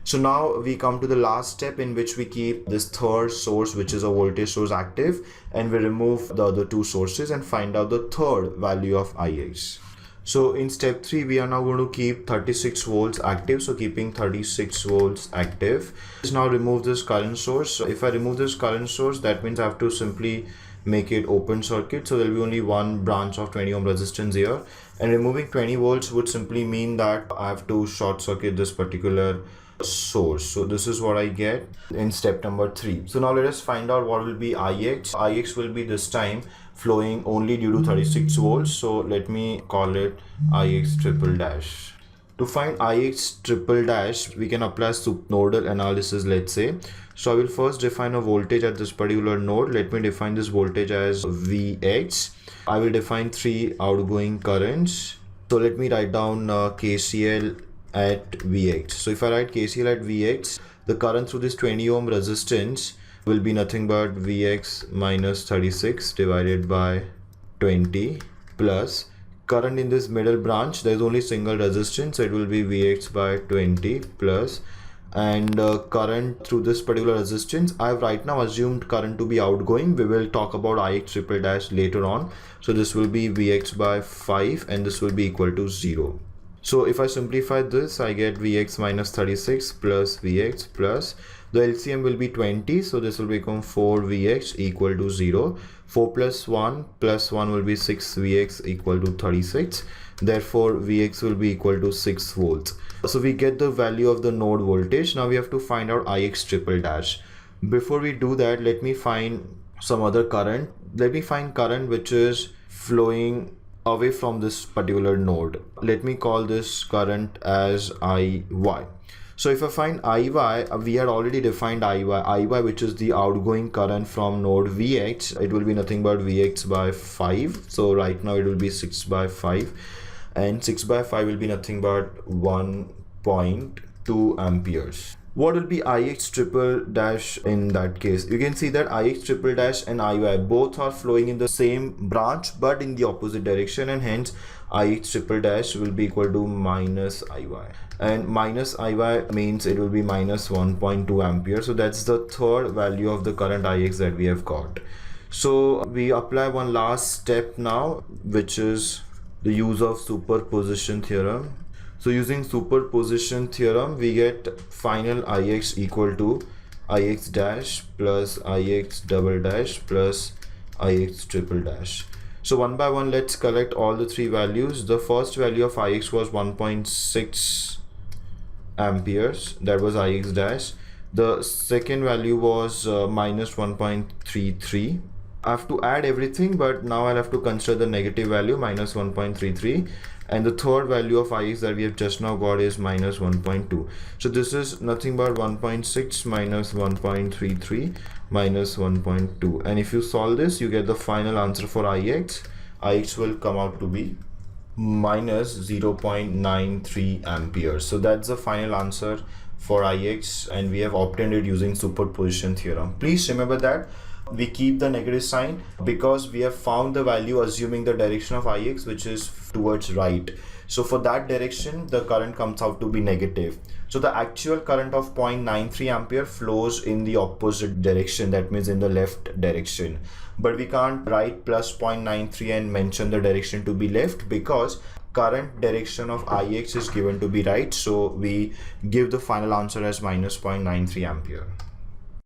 So now we come to the last step, in which we keep this third source, which is a voltage source, active, and we remove the other two sources and find out the third value of Ix. So in step 3, we are now going to keep 36 volts active. So keeping 36 volts active. Let's now remove this current source. So if I remove this current source, that means I have to simply make it open circuit. So there will be only one branch of 20 ohm resistance here. And removing 20 volts would simply mean that I have to short circuit this particular source. So this is what I get in step number 3. So now let us find out what will be Ix. Ix will be this time flowing only due to 36 volts. So let me call it Ix triple dash. To find Ix triple dash, we can apply nodal analysis, let's say. So I will first define a voltage at this particular node. Let me define this voltage as Vx. I will define 3 outgoing currents. So let me write down KCL at Vx. So if I write KCL at Vx, the current through this 20 ohm resistance will be nothing but Vx minus 36 divided by 20 plus current in this middle branch. There is only single resistance, so it will be Vx by 20 plus, and current through this particular resistance, I have right now assumed current to be outgoing. We will talk about Ix triple dash later on. So this will be Vx by 5 and this will be equal to 0. So if I simplify this, I get Vx minus 36 plus Vx plus the LCM will be 20. So this will become 4 Vx equal to 0. 4 plus 1 will be 6 Vx equal to 36. Therefore, Vx will be equal to 6 volts. So we get the value of the node voltage. Now we have to find out Ix triple dash. Before we do that, let me find some other current. Let me find current which is flowing away from this particular node. Let me call this current as Iy. So if I find Iy, we had already defined Iy, which is the outgoing current from node Vx. It will be nothing but Vx by 5. So right now it will be 6 by 5, and 6 by 5 will be nothing but 1.2 amperes. What will be Ix triple dash in that case? You can see that Ix triple dash and Iy both are flowing in the same branch but in the opposite direction, and hence Ix triple dash will be equal to minus Iy, and minus Iy means it will be minus 1.2 ampere. So that's the third value of the current Ix that we have got. So we apply one last step now, which is the use of superposition theorem. So using superposition theorem, we get final Ix equal to Ix dash plus Ix double dash plus Ix triple dash. So one by one, let's collect all the three values. The first value of Ix was 1.6 amperes, that was Ix dash. The second value was minus 1.33. I have to add everything, but now I'll have to consider the negative value, minus 1.33. And the third value of Ix that we have just now got is minus 1.2. So this is nothing but 1.6 minus 1.33 minus 1.2. And if you solve this, you get the final answer for Ix. Ix will come out to be minus 0.93 amperes. So that's the final answer for Ix, and we have obtained it using superposition theorem. Please remember that we keep the negative sign because we have found the value assuming the direction of Ix, which is towards right. So for that direction, the current comes out to be negative. So the actual current of 0.93 ampere flows in the opposite direction, that means in the left direction. But we can't write plus 0.93 and mention the direction to be left because current direction of Ix is given to be right. So we give the final answer as minus 0.93 ampere.